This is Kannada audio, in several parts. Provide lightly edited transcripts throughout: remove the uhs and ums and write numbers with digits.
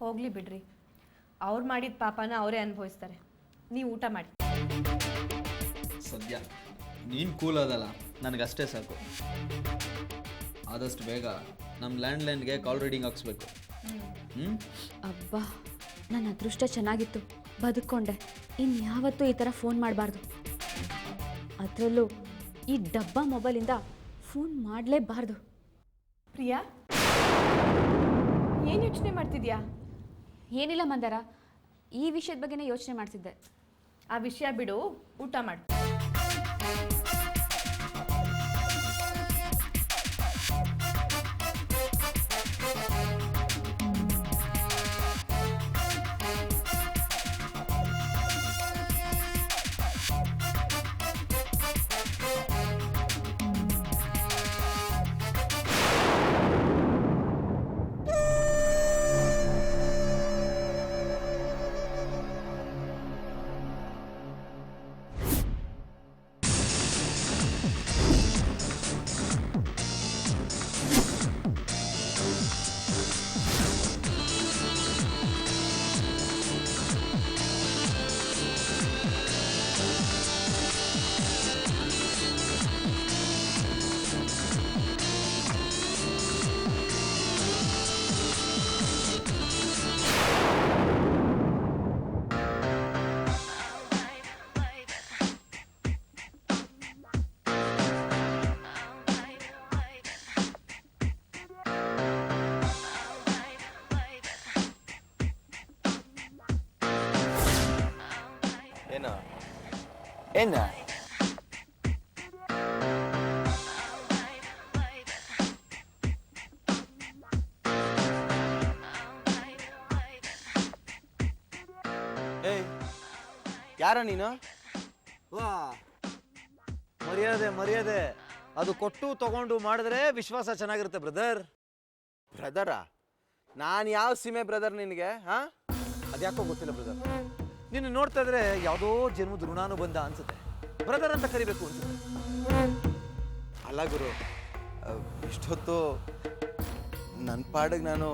ಹೋಗಲಿ ಬಿಡ್ರಿ, ಅವ್ರು ಮಾಡಿದ ಪಾಪನ ಅವರೇ ಅನುಭವಿಸ್ತಾರೆ. ನೀವು ಊಟ ಮಾಡಿ. ಸದ್ಯ ನೀನು ಕೂಲ್ ಅದಲ್ಲ, ನನಗಷ್ಟೇ ಸಾಕು. ಆದಷ್ಟು ಬೇಗ ನಮ್ಮ ಲ್ಯಾಂಡ್ಲೈನ್ಗೆ ಕಾಲ್ ರೀಡಿಂಗ್ ಹಾಕ್ಸ್ಬೇಕು. ಅಬ್ಬಾ, ನನ್ನ ಅದೃಷ್ಟ ಚೆನ್ನಾಗಿತ್ತು, ಬದುಕೊಂಡೆ. ಇನ್ಯಾವತ್ತೂ ಈ ಥರ ಫೋನ್ ಮಾಡಬಾರ್ದು. ಅದರಲ್ಲೂ ಈ ಡಬ್ಬಾ ಮೊಬೈಲಿಂದ ಫೋನ್ ಮಾಡಲೇಬಾರ್ದು. ಪ್ರಿಯಾ, ಏನು ಯೋಚನೆ ಮಾಡ್ತಿದ್ಯಾ? ಏನಿಲ್ಲ ಮಂದಾರ, ಈ ವಿಷಯದ ಬಗ್ಗೆನೇ ಯೋಚನೆ ಮಾಡ್ತಿದ್ದೆ. ಆ ವಿಷಯ ಬಿಡು, ಊಟ ಮಾಡು. ಏನ ಯಾರ ನೀನು? ವಾ, ಮರ್ಯಾದೆ ಅದು ಕೊಟ್ಟು ತಗೊಂಡು ಮಾಡಿದ್ರೆ ವಿಶ್ವಾಸ ಚೆನ್ನಾಗಿರುತ್ತೆ ಬ್ರದರ್. ಬ್ರದರಾ? ನಾನು ಯಾವ ಸೀಮೆ ಬ್ರದರ್ ನಿನಗೆ? ಅದ್ಯಾಕೋ ಗೊತ್ತಿಲ್ಲ ಬ್ರದರ್. ನಿನ್ನ ನೋಡ್ತಾ ಇದ್ರೆ ಯಾವುದೋ ಜನ್ಮದ ಋಣಾನುಬಂಧ ಅನ್ಸುತ್ತೆ. ಬ್ರದರ್ ಅಂತ ಕರಿಬೇಕು ಅನ್ಸುತ್ತೆ. ಅಲ್ಲ ಗುರು, ಇಷ್ಟೊತ್ತು ನನ್ನ ಪಾಡಿಗೆ ನಾನು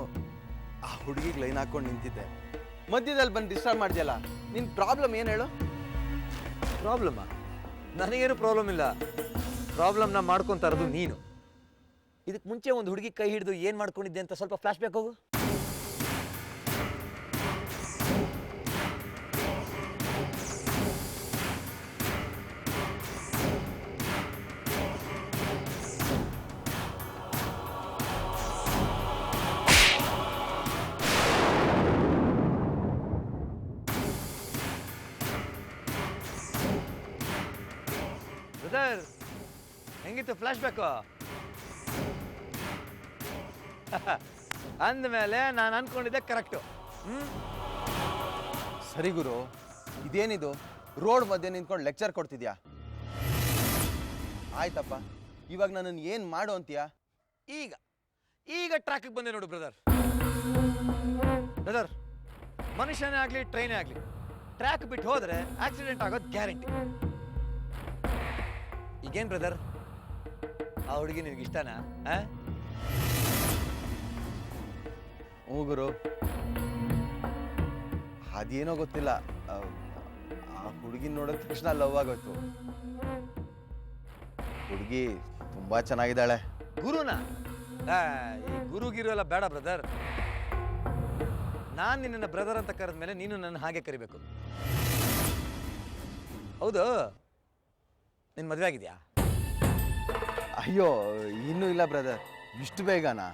ಆ ಹುಡುಗಿಗೆ ಲೈನ್ ಹಾಕೊಂಡು ನಿಂತಿದ್ದೆ, ಮಧ್ಯದಲ್ಲಿ ಬಂದು ಡಿಸ್ಟರ್ಬ್ ಮಾಡಿದ್ಯಲ್ಲ. ನಿನ್ನ ಪ್ರಾಬ್ಲಮ್ ಏನು ಹೇಳು? ಪ್ರಾಬ್ಲಮ್ಮಾ? ನನಗೇನು ಪ್ರಾಬ್ಲಮ್ ಇಲ್ಲ. ಪ್ರಾಬ್ಲಮ್ನ ಮಾಡ್ಕೊತಾ ಇರೋದು ನೀನು. ಇದಕ್ಕೆ ಮುಂಚೆ ಒಂದು ಹುಡುಗಿ ಕೈ ಹಿಡಿದು ಏನು ಮಾಡ್ಕೊಂಡಿದ್ದೆ ಅಂತ ಸ್ವಲ್ಪ ಫ್ಲಾಶ್ ಬ್ಯಾಕ್ ಹೋಗು. ಬ್ರದರ್, ಹೆಂಗಿತ್ತು ಫ್ಲಾಶ್ ಬ್ಯಾಕು? ಅಂದಮೇಲೆ ನಾನು ಅನ್ಕೊಂಡಿದ್ದೆ ಕರೆಕ್ಟು. ಸರಿ ಗುರು, ಇದೇನಿದು ರೋಡ್ ಮಧ್ಯೆ ನಿಂತ್ಕೊಂಡು ಲೆಕ್ಚರ್ ಕೊಡ್ತಿದ್ಯಾ? ಆಯ್ತಪ್ಪ, ಇವಾಗ ನನ್ನನ್ನು ಏನು ಮಾಡು ಅಂತೀಯಾ? ಈಗ ಟ್ರ್ಯಾಕಿಗೆ ಬಂದೆ ನೋಡು ಬ್ರದರ್. ಮನುಷ್ಯನೇ ಆಗಲಿ ಟ್ರೈನೇ ಆಗಲಿ ಟ್ರ್ಯಾಕ್ ಬಿಟ್ಟು ಹೋದರೆ ಆಕ್ಸಿಡೆಂಟ್ ಆಗೋದು ಗ್ಯಾರಂಟಿ. ಈಗೇನು ಬ್ರದರ್, ಆ ಹುಡುಗಿ ನಿನಗೆ ಇಷ್ಟನಾ? ಹ್ಞೂ ಗುರು, ಅದೇನೋ ಗೊತ್ತಿಲ್ಲ, ಆ ಹುಡುಗಿನ ನೋಡಿದ ತಕ್ಷಣ ಲವ್ ಆಗೋಯ್ತು. ಹುಡುಗಿ ತುಂಬ ಚೆನ್ನಾಗಿದ್ದಾಳೆ. ಗುರುನಾ? ಈ ಗುರುಗಿರು ಎಲ್ಲ ಬೇಡ ಬ್ರದರ್. ನಾನು ನಿನ್ನನ್ನು ಬ್ರದರ್ ಅಂತ ಕರೆದ ಮೇಲೆ ನೀನು ನನ್ನ ಹಾಗೆ ಕರಿಬೇಕು. ಹೌದು, ನಿನ್ನ ಮದುವೆ ಆಗಿದೆಯಾ? ಅಯ್ಯೋ, ಇನ್ನೂ ಇಲ್ಲ ಬ್ರದರ್. ಇಷ್ಟು ಬೇಗನಾ?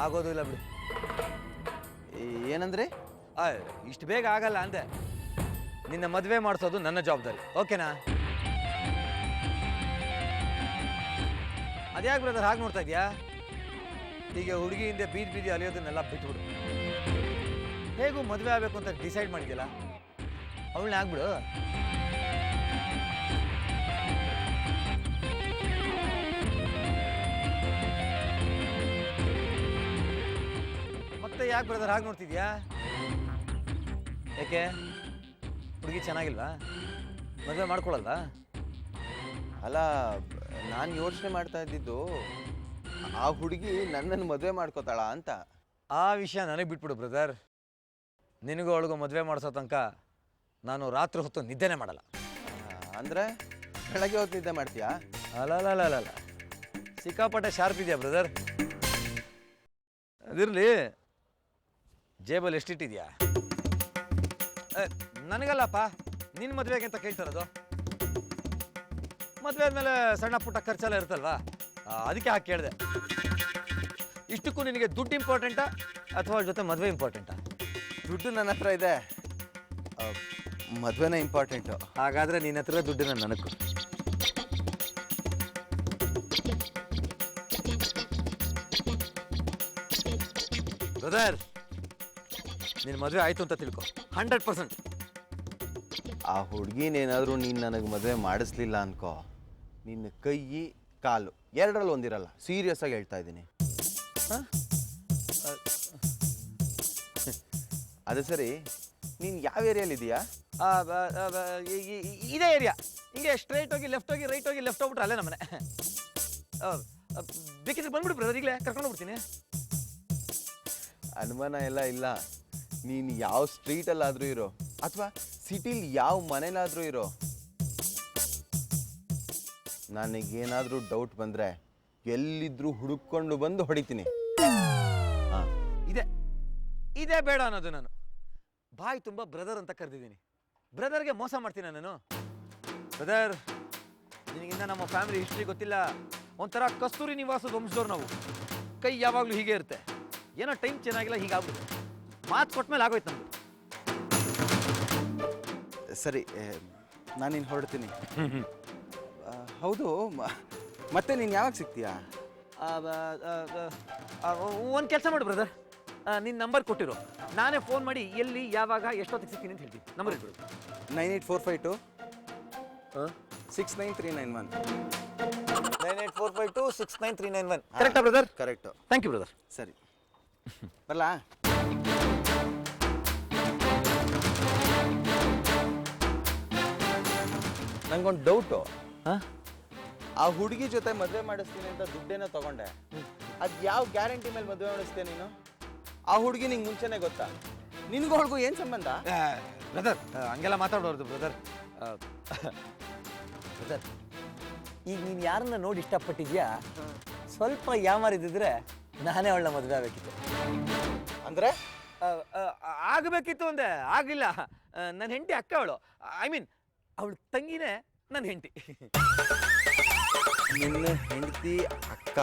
ಆಗೋದು ಇಲ್ಲ ಬಿಡು. ಏನಂದ್ರೆ? ಇಷ್ಟು ಬೇಗ ಆಗಲ್ಲ ಅಂದೆ. ನಿನ್ನ ಮದುವೆ ಮಾಡಿಸೋದು ನನ್ನ ಜವಾಬ್ದಾರಿ, ಓಕೆನಾ? ಅದ್ಯಾಕೆ ಬ್ರದರ್ ಹಾಗೆ ನೋಡ್ತಾ ಇದೆಯಾ? ಈಗ ಹುಡುಗಿ ಹಿಂದೆ ಬೀದಿ ಅಲಿಯೋದನ್ನೆಲ್ಲ ಬಿಟ್ಬಿಡು. ಹೇಗೂ ಮದುವೆ ಆಗಬೇಕು ಅಂತ ಡಿಸೈಡ್ ಮಾಡಿದ್ಯಲ್ಲ, ಅವಳನ್ನ ಆಗ್ಬಿಡು. ಮತ್ತೆ ಯಾಕೆ ಬ್ರದರ್ ಹಾಗೆ ನೋಡ್ತಿದ್ಯಾ? ಯಾಕೆ ಹುಡುಗಿ ಚೆನ್ನಾಗಿಲ್ವಾ? ಮದುವೆ ಮಾಡ್ಕೊಳ್ಳಲ್ವಾ? ಅಲ್ಲ, ನಾನು ಯೋಚನೆ ಮಾಡ್ತಾ ಇದ್ದಿದ್ದು ಆ ಹುಡುಗಿ ನನ್ನನ್ನು ಮದುವೆ ಮಾಡ್ಕೋತಾಳ ಅಂತ. ಆ ವಿಷಯ ನನಗೆ ಬಿಟ್ಬಿಡು ಬ್ರದರ್. ನಿನಗೂ ಅವಳಿಗೂ ಮದುವೆ ಮಾಡಿಸೋ ತನಕ ನಾನು ರಾತ್ರಿ ಹೊತ್ತು ನಿದ್ದೆನೇ ಮಾಡಲ್ಲ. ಅಂದರೆ ಬೆಳಗ್ಗೆ ಹೊತ್ತು ನಿದ್ದೆ ಮಾಡ್ತೀಯಾ? ಅಲ್ಲ ಸಿಕ್ಕಾಪಟ್ಟೆ ಶಾರ್ಪ್ ಇದೆಯಾ ಬ್ರದರ್? ಅದಿರಲಿ, ಜೇಬಲ್ಲಿ ಎಷ್ಟಿಟ್ಟಿದ್ಯಾ? ನನಗಲ್ಲಪ್ಪ, ನಿನ್ನ ಮದುವೆಗೆ ಅಂತ ಕೇಳ್ತಾರದು. ಮದುವೆ ಆದಮೇಲೆ ಸಣ್ಣ ಪುಟ್ಟ ಖರ್ಚೆಲ್ಲ ಇರುತ್ತಲ್ವಾ, ಅದಕ್ಕೆ ಹಾಕಿ ಕೇಳಿದೆ. ಇಷ್ಟಕ್ಕೂ ನಿನಗೆ ದುಡ್ಡು ಇಂಪಾರ್ಟೆಂಟಾ ಅಥವಾ ಅವ್ರ ಜೊತೆ ಮದುವೆ ಇಂಪಾರ್ಟೆಂಟಾ? ದುಡ್ಡು ನನ್ನ ಹತ್ರ ಇದೆ, ಮದುವೆನೇ ಇಂಪಾರ್ಟೆಂಟು. ಹಾಗಾದರೆ ನಿನ್ನ ಹತ್ರ ದುಡ್ಡನ್ನ ನನಗೂ. ಬ್ರದರ್, ನಿನ್ನ ಮದುವೆ ಆಯಿತು ಅಂತ ತಿಳ್ಕೊ, 100%. ಆ ಹುಡುಗಿನೇನಾದರೂ ನೀನು ನನಗೆ ಮದುವೆ ಮಾಡಿಸ್ಲಿಲ್ಲ ಅನ್ಕೋ, ನಿನ್ನ ಕೈ ಕಾಲು ಎರಡರಲ್ಲಿ ಒಂದಿರಲ್ಲ. ಸೀರಿಯಸ್ ಆಗಿ ಹೇಳ್ತಾ ಇದ್ದೀನಿ. ಅದು ಸರಿ, ನೀನು ಯಾವ ಏರಿಯಲ್ಲಿದೆಯಾ? ಇದೇ ಏರಿಯಾ. ಹಿಂಗೆ ಸ್ಟ್ರೈಟ್ ಹೋಗಿ ಲೆಫ್ಟ್ ಹೋಗಿ ರೈಟ್ ಹೋಗಿ ಲೆಫ್ಟ್ ಹೋಗ್ಬಿಟ್ರೆ ಅಲ್ಲೇ ನಮ್ಮನೆ. ಬೇಕಿದ್ರೆ ಬಂದ್ಬಿಡು ಬ್ರದರ್, ಈಗಲೇ ಕರ್ಕೊಂಡು ಹೋಗ್ಬಿಡ್ತೀನಿ. ಅನುಮಾನ ಎಲ್ಲ ಇಲ್ಲ. ನೀನು ಯಾವ ಸ್ಟ್ರೀಟಲ್ಲಾದರೂ ಇರೋ ಅಥವಾ ಸಿಟಿಲಿ ಯಾವ ಮನೇಲಾದರೂ ಇರೋ, ನನಗೇನಾದರೂ ಡೌಟ್ ಬಂದರೆ ಎಲ್ಲಿದ್ರೂ ಹುಡುಕೊಂಡು ಬಂದು ಹೊಡಿತೀನಿ. ಹಾಂ, ಇದೇ ಬೇಡ ಅನ್ನೋದು. ನಾನು ಬಾಯಿ ತುಂಬ ಬ್ರದರ್ ಅಂತ ಕರೆದಿದ್ದೀನಿ. ಬ್ರದರ್ಗೆ ಮೋಸ ಮಾಡ್ತೀನಿ ನಾನು? ಬ್ರದರ್, ನಿನಗಿಂತ ನಮ್ಮ ಫ್ಯಾಮಿಲಿ ಹಿಸ್ಟ್ರಿ ಗೊತ್ತಿಲ್ಲ. ಒಂಥರ ಕಸ್ತೂರಿ ನಿವಾಸದ ವಂಶದವ್ರು ನಾವು. ಕೈ ಯಾವಾಗಲೂ ಹೀಗೆ ಇರುತ್ತೆ. ಏನೋ ಟೈಮ್ ಚೆನ್ನಾಗಿಲ್ಲ, ಹೀಗಾಗ್ಬಿಡುತ್ತೆ. ಮಾತು ಕೊಟ್ಮೇಲೆ ಆಗೋಯ್ತು ನಮ್ದು. ಸರಿ, ನಾನಿನ್ನು ಹೊರಡ್ತೀನಿ. ಹೌದು, ಮತ್ತೆ ನೀನು ಯಾವಾಗ ಸಿಗ್ತೀಯಾ? ಒಂದು ಕೆಲಸ ಮಾಡು ಬ್ರದರ್, ನಿನ್ನ ನಂಬರ್ ಕೊಟ್ಟಿರು, ನಾನೇ ಫೋನ್ ಮಾಡಿ ಎಲ್ಲಿ ಯಾವಾಗ ಎಷ್ಟೊತ್ತಿಗೆ ಸಿಗ್ತೀನಿ ಅಂತ ಹೇಳ್ತೀನಿ. ನಂಬರ್ ಇಟ್ಬಿಡು. 98452 69391. 98452 69391. ಕರೆಕ್ಟಾ brother? Correct. Thank you brother. ಸರಿ, ಬರಲಾ? ನಂಗೊಂದು ಡೌಟು. ಆ ಹುಡುಗಿ ಜೊತೆ ಮದುವೆ ಮಾಡಿಸ್ತೀನಿ ಅಂತ ದುಡ್ಡೇನೋ ತಗೊಂಡೆ, ಅದು ಯಾವ ಗ್ಯಾರಂಟಿ ಮೇಲೆ ಮದುವೆ ಮಾಡಿಸ್ತೀಯ ನೀನು? ಆ ಹುಡುಗಿ ನಿಂಗೆ ಮುಂಚೆನೇ ಗೊತ್ತಾ? ನಿನ್ಗೂ ಅವಳಿಗೂ ಏನು ಸಂಬಂಧ? ಬ್ರದರ್, ಹಂಗೆಲ್ಲ ಮಾತಾಡೋದು ಬ್ರದರ್. ಬ್ರದರ್, ಈಗ ನೀನು ಯಾರನ್ನ ನೋಡಿ ಇಷ್ಟಪಟ್ಟಿದ್ಯಾ, ಸ್ವಲ್ಪ ಯಾಮಾರಿದ್ದಿದ್ರೆ ನಾನೇ ಅವಳನ್ನ ಮದುವೆ ಆಗಬೇಕಿತ್ತು. ಅಂದರೆ ಆಗಬೇಕಿತ್ತು ಅಂದೆ, ಆಗಿಲ್ಲ. ನನ್ನ ಹೆಂಡತಿ ಅಕ್ಕ ಅವಳು. ಐ ಮೀನ್ ಅವಳು ತಂಗಿನೇ ನನ್ನ ಹೆಂಡತಿ. ನಿನ್ನ ಹೆಂಡತಿ ಅಕ್ಕ,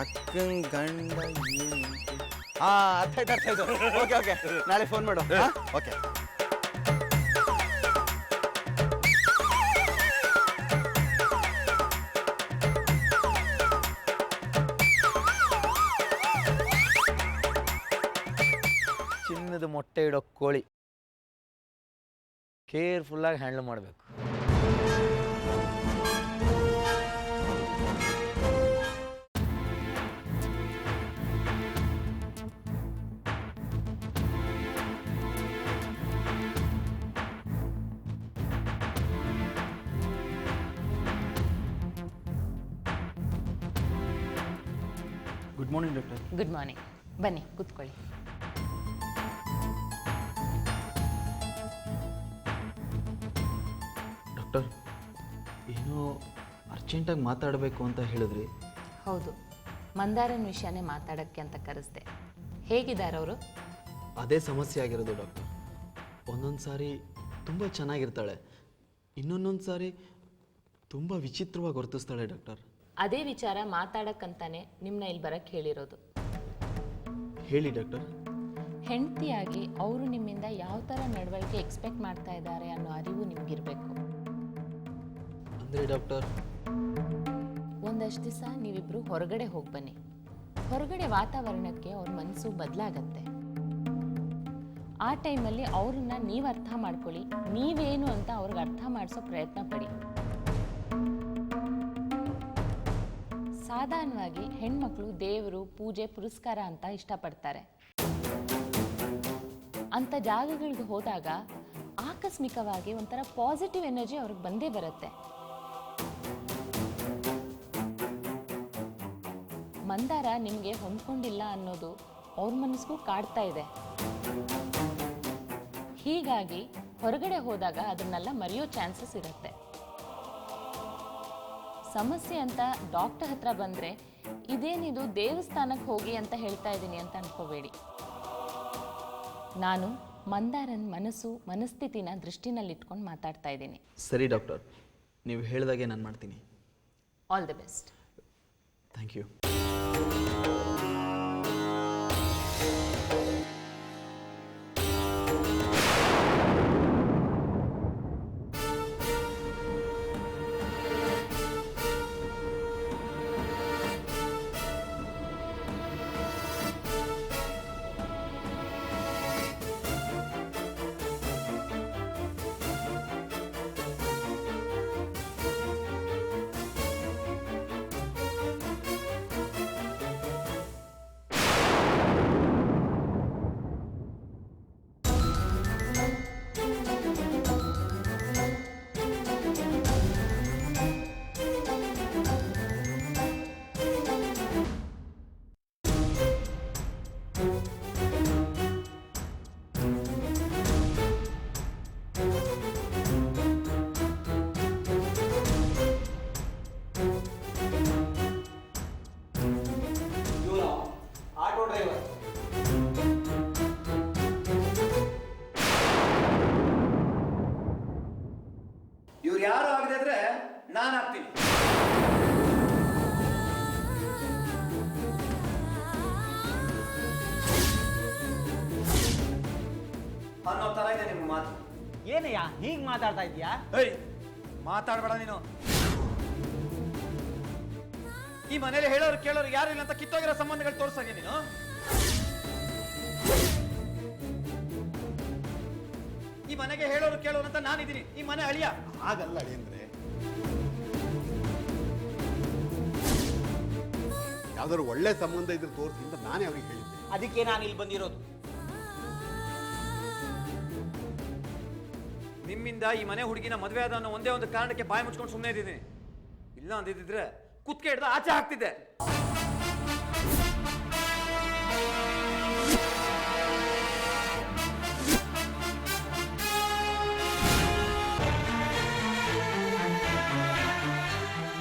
ಅಕ್ಕನ ಗಂಡ ಏನು? ಹಾಂ, ಅರ್ಥ ಆಯ್ತು. ಓಕೆ, ನಾಳೆ ಫೋನ್ ಮಾಡು. ಓಕೆ. ಚಿನ್ನದ ಮೊಟ್ಟೆ ಇಡೋ ಕೋಳಿ, ಕೇರ್ಫುಲ್ಲಾಗಿ ಹ್ಯಾಂಡಲ್ ಮಾಡಬೇಕು. Good morning doctor. Good morning. ಬನ್ನಿ ಕೂತ್ಕೊಳ್ಳಿ. ಡಾಕ್ಟರ್, ಏನೋ ಅರ್ಜೆಂಟಾಗಿ ಮಾತಾಡಬೇಕು ಅಂತ ಹೇಳಿದ್ರಿ. ಹೌದು, ಮಂದಾರನ ವಿಷಯನೇ ಮಾತಾಡೋಕ್ಕೆ ಅಂತ ಕರೆಸ್ದೆ. ಹೇಗಿದ್ದಾರೆ ಅವರು? ಅದೇ ಸಮಸ್ಯೆ ಆಗಿರೋದು ಡಾಕ್ಟರ್. ಒಂದೊಂದು ಸಾರಿ ತುಂಬ ಚೆನ್ನಾಗಿರ್ತಾಳೆ, ಇನ್ನೊಂದೊಂದು ಸಾರಿ ತುಂಬ ವಿಚಿತ್ರವಾಗಿ ವರ್ತಿಸ್ತಾಳೆ ಡಾಕ್ಟರ್. ಅದೇ ವಿಚಾರ ಮಾತಾಡಕ್ಕಂತಾನೆ ನಿಮ್ಮನ್ನ ಇಲ್ಲಿ ಬರಕ್ಕೆ ಹೇಳಿರೋದು. ಹೇಳಿ ಡಾಕ್ಟರ್. ಹೆಂಡತಿಯಾಗಿ ಅವರು ನಿಮ್ಮಿಂದ ಯಾವ ಥರ ನಡವಳಿಕೆ ಎಕ್ಸ್ಪೆಕ್ಟ್ ಮಾಡ್ತಾ ಇದ್ದಾರೆ ಅನ್ನೋ ಅರಿವು ನಿಮಗಿರಬೇಕು. ಅಂದರೆ ಡಾಕ್ಟರ್, ಒಂದಷ್ಟು ದಿವಸ ನೀವಿಬ್ಬರು ಹೊರಗಡೆ ಹೋಗಿ ಬನ್ನಿ. ಹೊರಗಡೆ ವಾತಾವರಣಕ್ಕೆ ಅವ್ರ ಮನಸ್ಸು ಬದಲಾಗತ್ತೆ. ಆ ಟೈಮಲ್ಲಿ ಅವ್ರನ್ನ ನೀವು ಅರ್ಥ ಮಾಡ್ಕೊಳ್ಳಿ, ನೀವೇನು ಅಂತ ಅವ್ರಿಗೆ ಅರ್ಥ ಮಾಡಿಸೋ ಪ್ರಯತ್ನ ಪಡಿ. ಸಾಧಾರಣವಾಗಿ ಹೆಣ್ಮಕ್ಳು ದೇವರು, ಪೂಜೆ, ಪುರಸ್ಕಾರ ಅಂತ ಇಷ್ಟಪಡ್ತಾರೆ. ಅಂಥ ಜಾಗಗಳಿಗೆ ಹೋದಾಗ ಆಕಸ್ಮಿಕವಾಗಿ ಒಂಥರ ಪಾಸಿಟಿವ್ ಎನರ್ಜಿ ಅವ್ರಿಗೆ ಬಂದೇ ಬರುತ್ತೆ. ಮಂದಾರ ನಿಮಗೆ ಹೊಂದ್ಕೊಂಡಿಲ್ಲ ಅನ್ನೋದು ಅವ್ರ ಮನಸ್ಸಿಗೂ ಕಾಡ್ತಾ ಇದೆ. ಹೀಗಾಗಿ ಹೊರಗಡೆ ಹೋದಾಗ ಅದನ್ನೆಲ್ಲ ಮರೆಯೋ ಚಾನ್ಸಸ್ ಇರುತ್ತೆ. ಸಮಸ್ಯೆ ಅಂತ ಡಾಕ್ಟರ್ ಹತ್ರ ಬಂದರೆ ಇದೇನಿದು ದೇವಸ್ಥಾನಕ್ಕೆ ಹೋಗಿ ಅಂತ ಹೇಳ್ತಾ ಇದ್ದೀನಿ ಅಂತ ಅನ್ಕೋಬೇಡಿ. ನಾನು ಮಂದಾರನ್ ಮನಸ್ಥಿತಿನ ದೃಷ್ಟಿನಲ್ಲಿಟ್ಕೊಂಡು ಮಾತಾಡ್ತಾ ಇದ್ದೀನಿ. ಸರಿ ಡಾಕ್ಟರ್, ನೀವು ಹೇಳಿದಾಗೆ ನಾನು ಮಾಡ್ತೀನಿ. All the best. Thank you. Auto driver. ಇವ್ರು ಯಾರು ಆಗದೆ ಇದ್ರೆ ನಾನು ಆಗ್ತೀನಿ. ಅನ್ನೋ ತರ ಇದೆ ನಿಮ್ಮ ಮಾತು. ಏನಯ್ಯ ಹೀಗ್ ಮಾತಾಡ್ತಾ ಇದೀಯಾ? ಏಯ್, ಮಾತಾಡ್ಬೇಡ ನೀನು. ಈ ಮನೇಲಿ ಹೇಳೋರು ಕೇಳೋರು ಯಾರು ಇಲ್ಲ ಅಂತ ಕಿತ್ತೋಗಿರೋ ಸಂಬಂಧಗಳು ತೋರ್ಸಾಗೆ ನೀನು. ಈ ಮನೆಗೆ ಹೇಳೋರು ಕೇಳೋರು ಅಂತ ನಾನಿದ್ದೀನಿ, ಈ ಮನೆ ಅಳಿಯ. ಹಾಗಲ್ಲ ಅಳಿಯಂದ್ರೆ, ಯಾವ್ದಾದ್ರು ಒಳ್ಳೆ ಸಂಬಂಧ ಇದ್ರೆ ತೋರಿಸಿ ಅಂತ ನಾನೇ ಅವ್ರಿಗೆ ಹೇಳಿದ್ದೆ. ಅದಕ್ಕೆ ನಾನು ಇಲ್ಲಿ ಬಂದಿರೋದು. ನಿಮ್ಮಿಂದ ಈ ಮನೆ ಹುಡುಗಿನ ಮದುವೆ ಆದ ಅನ್ನೋ ಒಂದೇ ಒಂದು ಕಾರಣಕ್ಕೆ ಬಾಯಿ ಮುಚ್ಕೊಂಡು ಸುಮ್ಮನೆ ಇದ್ದೀನಿ. ಇಲ್ಲ ಅಂದಿದ್ರೆ ಕುತ್ಕೆ ಹಿಡ್ದು ಆಚೆ ಹಾಕ್ತಿದ್ದೆ.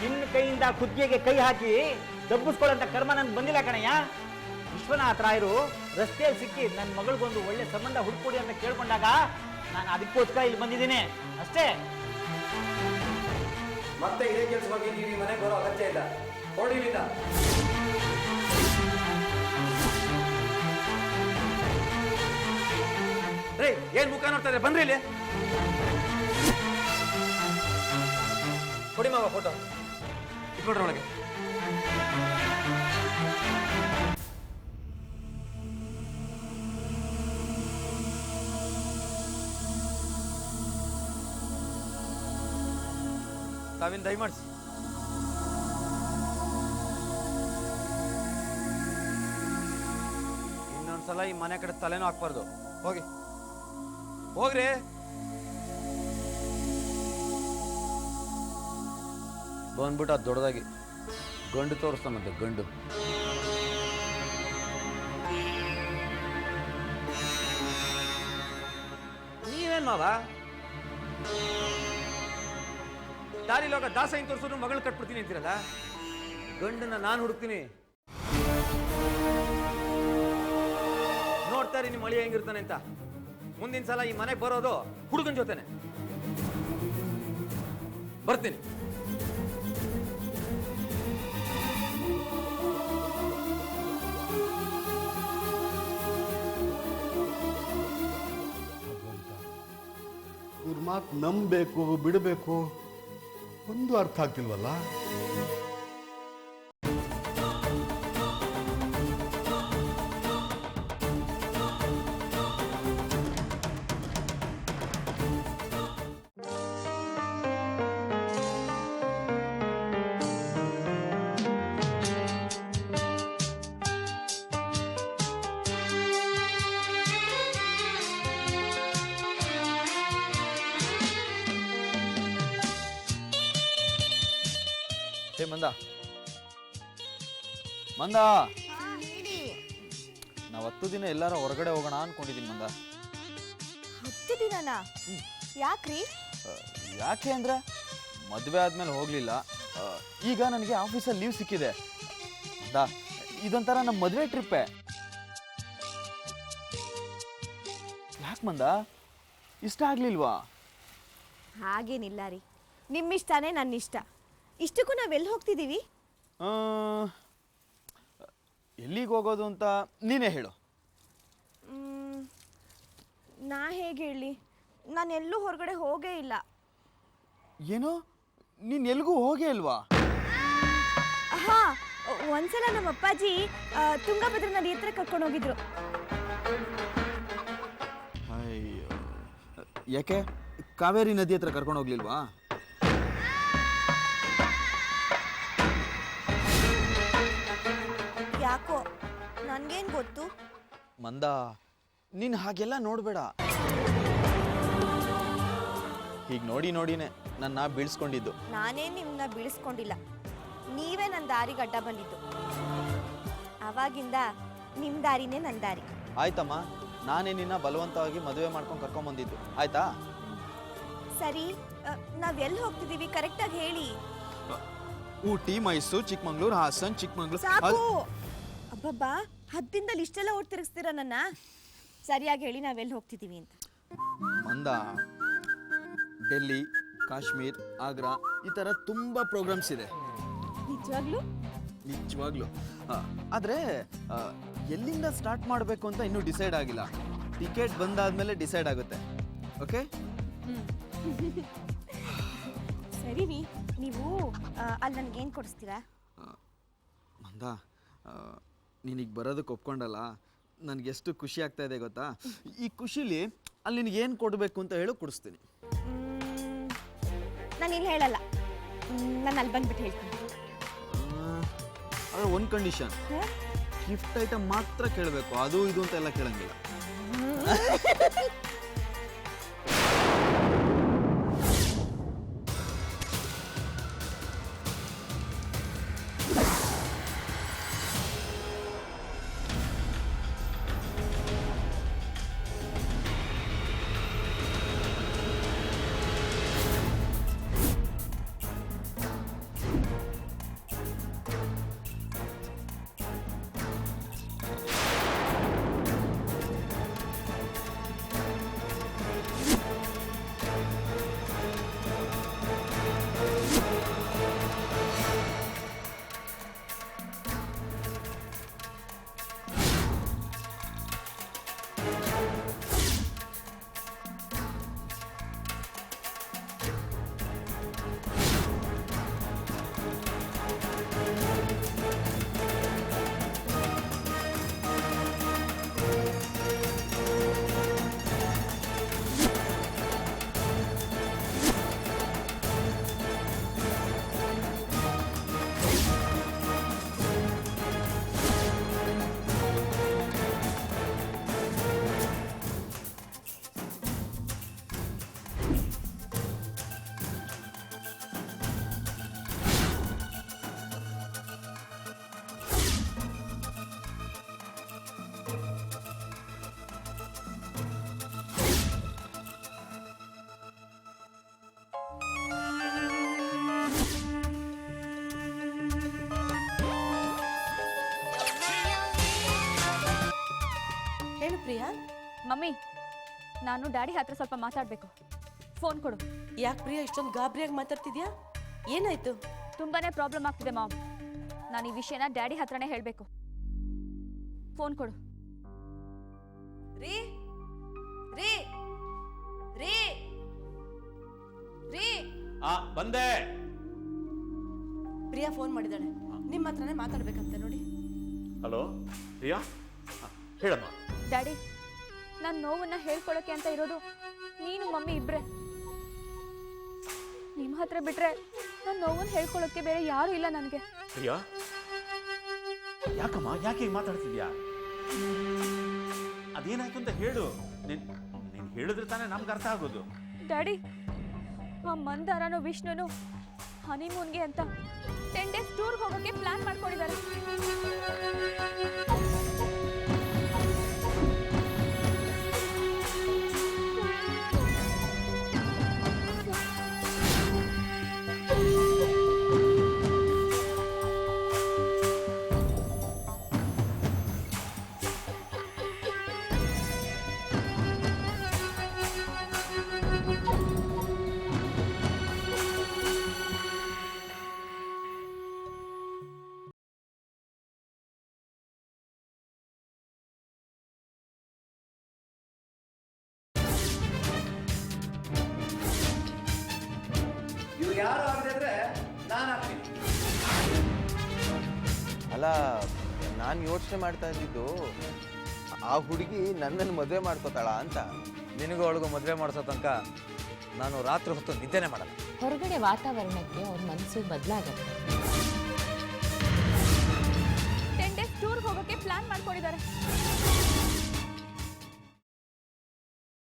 ನಿನ್ನ ಕೈಯಿಂದ ಕುತ್ತಿಗೆಗೆ ಕೈ ಹಾಕಿ ದಬ್ಬಿಸ್ಕೊಳ್ಳೋಂಥ ಕರ್ಮ ನನ್ಗೆ ಬಂದಿಲ್ಲ ಕಣಯ್ಯ. ವಿಶ್ವನಾಥ ರಾಯರು ರಸ್ತೆಯಲ್ಲಿ ಸಿಕ್ಕಿ ನನ್ನ ಮಗಳಿಗೊಂದು ಒಳ್ಳೆ ಸಂಬಂಧ ಹುಡ್ಕೊಡಿ ಅಂತ ಕೇಳ್ಕೊಂಡಾಗ ನಾನು ಅದಕ್ಕೋಸ್ಕರ ಇಲ್ಲಿ ಬಂದಿದ್ದೀನಿ ಅಷ್ಟೇ. ಮತ್ತೆ ಇದೇ ಕೆಲಸವಾಗಿ ನೀವು ಈ ಮನೆಗೆ ಬರೋ ಅಗತ್ಯ ಇಲ್ಲ. ಹೊರಡಿಲಿಲ್ಲ. ಏನ್ ಮುಖ ನೋಡ್ತಾ ಇದ್ರೆ? ಬನ್ರಿ ಇಲ್ಲಿ. ಕೊಡಿ ಮಾವ ಫೋಟೋ ಇಟ್ಕೊಡ್ರಿ ಒಳಗೆ. ತಾವಿನ್ ದಯಮಾಡಿಸಿ. ಇನ್ನೊಂದ್ಸಲ ಈ ಮನೆ ಕಡೆ ತಲೆನೂ ಹಾಕ್ಬಾರ್ದು. ಹೋಗಿ ಹೋಗ್ರಿ. ಬಂದ್ಬಿಟ್ಟು ಅದು ದೊಡ್ಡದಾಗಿ ಗಂಡು ತೋರಿಸ್ತಾನಂತೆ, ಗಂಡು. ನೀವೇನ್ ಮಾವ ದಾರಿಲೋಗ ದಾಸ ಇನ್ ತೋರಿಸೋದು ಮಗಳು ಕಟ್ಬಿಡ್ತೀನಿ ಅಂತೀರಲ್ಲ. ಗಂಡನ್ನ ನಾನು ಹುಡುಕ್ತೀನಿ. ನೋಡ್ತಾ ಇರಿ ನಿಮ್ಮ ಅಳಿಯ ಹೆಂಗಿರ್ತಾನೆ ಅಂತ. ಮುಂದಿನ ಸಲ ಈ ಮನೆಗೆ ಬರೋದು ಹುಡುಗನ ಜೊತೆನೆ. ಬರ್ತೀನಿ. ಇವ್ರ ಮಾತು ನಂಬಬೇಕು ಬಿಡಬೇಕು ಒಂದು ಅರ್ಥ ಆಗ್ತಿಲ್ವಲ್ಲ. ಮಂದ ಮಂದ, ನಾವು 10 ದಿನ ಎಲ್ಲಾರ ಹೊರಗಡೆ ಹೋಗೋಣ ಅನ್ಕೊಂಡಿದ್ದೀನಿ ಮಂದ. 10 ದಿನನಾ? ಯಾಕ್ರಿ? ಯಾಕೆ ಅಂದರೆ ಮದುವೆ ಆದಮೇಲೆ ಹೋಗಲಿಲ್ಲ. ಈಗ ನನಗೆ ಆಫೀಸಲ್ಲಿ ಲೀವ್ ಸಿಕ್ಕಿದೆ. ಇದೊಂಥರ ನಮ್ಮ ಮದುವೆ ಟ್ರಿಪ್ಪೇ. ಯಾಕೆ ಮಂದ ಇಷ್ಟ ಆಗಲಿಲ್ವಾ? ಹಾಗೇನಿಲ್ಲ ರೀ, ನಿಮ್ಮಿಷ್ಟನೇ ನನ್ನ ಇಷ್ಟ. ಇಷ್ಟಕ್ಕೂ ನಾವೆಲ್ಲಿ ಹೋಗ್ತಿದ್ದೀವಿ? ಎಲ್ಲಿಗೆ ಹೋಗೋದು ಅಂತ ನೀನೇ ಹೇಳು. ನಾ ಹೇಗೆ ಹೇಳಿ, ನಾನು ಎಲ್ಲೂ ಹೊರಗಡೆ ಹೋಗೇ ಇಲ್ಲ. ಏನು, ನೀನು ಎಲ್ಗೂ ಹೋಗೇ ಇಲ್ವಾ? ಹಾ, ಒಂದ್ಸಲ ನಮ್ಮ ಅಪ್ಪಾಜಿ ತುಂಗಭದ್ರಾ ನದಿ ಹತ್ರ ಕರ್ಕೊಂಡು ಹೋಗಿದ್ರು. ಅಯ್ಯೋ, ಯಾಕೆ ಕಾವೇರಿ ನದಿ ಹತ್ರ ಕರ್ಕೊಂಡು ಹೋಗ್ಲಿಲ್ವಾ? ಯಾಕೋ ನನ್ಗೇನ್ ಗೊತ್ತು? ಮಂದ, ನೀನು ಹಾಗೆಲ್ಲ ನೋಡಬೇಡ. ಹೀಗೆ ನೋಡಿ ನೋಡಿನೇ ನನ್ನ ಬೀಳ್ಸ್ಕೊಂಡಿದ್ದು. ನಾನೇನು ನಿಮ್ಮನ್ನ ಬೀಳಿಸ್ಕೊಂಡಿಲ್ಲ, ನೀವೇ ನನ್ನ ದಾರಿಗೆ ಅಡ್ಡ ಬಂದಿದ್ದು. ಅವಾಗಿಂದ ನಿಮ್ಮ ದಾರಿನೇ ನನ್ನ ದಾರಿ. ಆಯ್ತಮ್ಮ, ನಾನೇ ನಿನ್ನ ಬಲವಂತವಾಗಿ ಮದುವೆ ಮಾಡ್ಕೊಂಡು ಕರ್ಕೊಂಬಂದಿದ್ದು, ಆಯ್ತಾ? ಸರಿ, ನಾವೆಲ್ಲಿ ಹೋಗ್ತಿದ್ದೀವಿ ಕರೆಕ್ಟಾಗಿ ಹೇಳಿ. ಊಟಿ, ಮೈಸೂರು, ಚಿಕ್ಕಮಂಗ್ಳೂರು, ಹಾಸನ್, ಚಿಕ್ಕಮಂಗ್ಳೂರು. ಸಾಕು. ಅಬ್ಬಬ್ಬಾ, 10 ದಿನದಲ್ಲಿ ಇಷ್ಟೆಲ್ಲ ಓಟ್ ತಿರುಗಿಸ್ತೀರ ನನ್ನ. ಸರಿಯಾಗಿ ಹೇಳಿ, ನಾವೆಲ್ಲಿ ಹೋಗ್ತಿದ್ದೀವಿ ಅಂತ. ಮಂದ, ಡೆಲ್ಲಿ, ಕಾಶ್ಮೀರ್, ಆಗ್ರಾ, ಈ ಥರ ತುಂಬ ಪ್ರೋಗ್ರಾಮ್ಸ್ ಇದೆ. ನಿಜವಾಗ್ಲೂ. ಆದರೆ ಎಲ್ಲಿಂದ ಸ್ಟಾರ್ಟ್ ಮಾಡಬೇಕು ಅಂತ ಇನ್ನೂ ಡಿಸೈಡ್ ಆಗಿಲ್ಲ. ಟಿಕೆಟ್ ಬಂದಾದ್ಮೇಲೆ ಡಿಸೈಡ್ ಆಗುತ್ತೆ. ಓಕೆ? ಸರಿ ರೀ, ನೀವು ಅಲ್ಲಿ ನನಗೇನು ಕೊಡಿಸ್ತೀರಾ? ಮಂದ, ನೀನೀಗ ಬರೋದಕ್ಕೆ ಒಪ್ಕೊಂಡಲ್ಲ, ನನಗೆಷ್ಟು ಖುಷಿ ಆಗ್ತಾ ಇದೆ ಗೊತ್ತಾ? ಈ ಖುಷಿಲಿ ಅಲ್ಲಿ ನಿನಗೇನು ಕೊಡಬೇಕು ಅಂತ ಹೇಳು, ಕೊಡಿಸ್ತೀನಿ. ನಾನು ಇಲ್ಲಿ ಹೇಳಲ್ಲ, ನಾನು ಅಲ್ಲಿ ಬಂದ್ಬಿಟ್ಟು ಹೇಳ್ತೀನಿ. ಆದರೆ ಒಂದು ಕಂಡೀಷನ್, ಗಿಫ್ಟ್ ಐಟಮ್ ಮಾತ್ರ ಕೇಳಬೇಕು, ಅದು ಇದು ಅಂತ ಎಲ್ಲ ಕೇಳಂಗಿಲ್ಲ. ಹೇಳು ಪ್ರಿಯಾ. ಮಮ್ಮಿ, ನಾನು ಡ್ಯಾಡಿ ಹತ್ರ ಸ್ವಲ್ಪ ಮಾತಾಡಬೇಕು. ಫೋನ್ ಕೊಡು. ಯಾಕೆ ಪ್ರಿಯಾ ಇಷ್ಟೊಂದು ಗಾಬರಿಯಾಗಿ ಮಾತಾಡ್ತಿದ್ಯಾ? ಏನಾಯ್ತು? ತುಂಬಾನೇ ಪ್ರಾಬ್ಲಮ್ ಆಗ್ತಿದೆ ಮಾಮ್. ನಾನು ಈ ವಿಷಯನ ಡ್ಯಾಡಿ ಹತ್ರನೇ ಹೇಳಬೇಕು. ಫೋನ್ ಕೊಡು. ರೀ ರೀ ರೀ ರೀ ಬಂದೆ. ಪ್ರಿಯಾ ಫೋನ್ ಮಾಡಿದಾಳೆ, ನಿಮ್ಮ ಹತ್ರನೇ ಮಾತಾಡ್ಬೇಕಂತೆ ನೋಡಿ. ಹಲೋ ಪ್ರಿಯಾ, ಹೇಳಮ್ಮ. ಡ್ಯಾಡಿ, ನನ್ನ ನೋವನ್ನ ಹೇಳ್ಕೊಳಕ್ಕೆ ಅಂತ ಇರೋದು ನೀನು ಮಮ್ಮಿ ಇಬ್ರೆ. ನಿಮ್ಮ ಹತ್ರ ಬಿಟ್ರೆ ನನ್ನ ನೋವನ್ನ ಹೇಳ್ಕೊಳಕ್ಕೆ ಬೇರೆ ಯಾರು ಇಲ್ಲ ನನಗೆ. ಪ್ರಿಯಾ, ಯಾಕಮ್ಮ, ಯಾಕೆ ಹೀಗೆ ಮಾತಾಡ್ತಿದ್ಯಾ? ಅದೇನಾಯ್ತು ಅಂತ ಹೇಳು. ನೀನು ಹೇಳಿದ್ರೆ ತಾನೇ ನಮ್ಗೆ ಅರ್ಥ ಆಗೋದು. ಡ್ಯಾಡಿ, ಆ ಮಂದಾರನೋ ವಿಷ್ಣುನು ಹನಿಮೂನ್ಗೆ ಅಂತ 10 ಡೇಸ್ ಟೂರ್ಗೆ ಹೋಗೋಕ್ಕೆ ಪ್ಲಾನ್ ಮಾಡ್ಕೊಂಡಿದ್ದಾರೆ. ಯಾರು ಆಗದೆ ಇದ್ರೆ ನಾನು ಆಗ್ತೀನಿ. ಅಲ್ಲ, ನಾನು ಯೋಚನೆ ಮಾಡ್ತಾ ಇದ್ದಿದ್ದು ಆ ಹುಡುಗಿ ನನ್ನನ್ನು ಮದುವೆ ಮಾಡ್ಕೋತಾಳ ಅಂತ. ನಿನಗೂ ಅವಳಿಗೂ ಮದುವೆ ಮಾಡಿಸೋ ತನಕ ನಾನು ರಾತ್ರಿ ಹೊತ್ತು ನಿದ್ದೆನೇ ಮಾಡಲ್ಲ. ಹೊರಗಡೆ ವಾತಾವರಣಕ್ಕೆ ಅವ್ರ ಮನಸ್ಸು ಬದಲಾಗತ್ತೆ. 10 ಡೇಸ್ ಟೂರ್ಗೆ ಹೋಗೋಕ್ಕೆ ಪ್ಲಾನ್ ಮಾಡ್ಕೊಂಡಿದ್ದಾರೆ.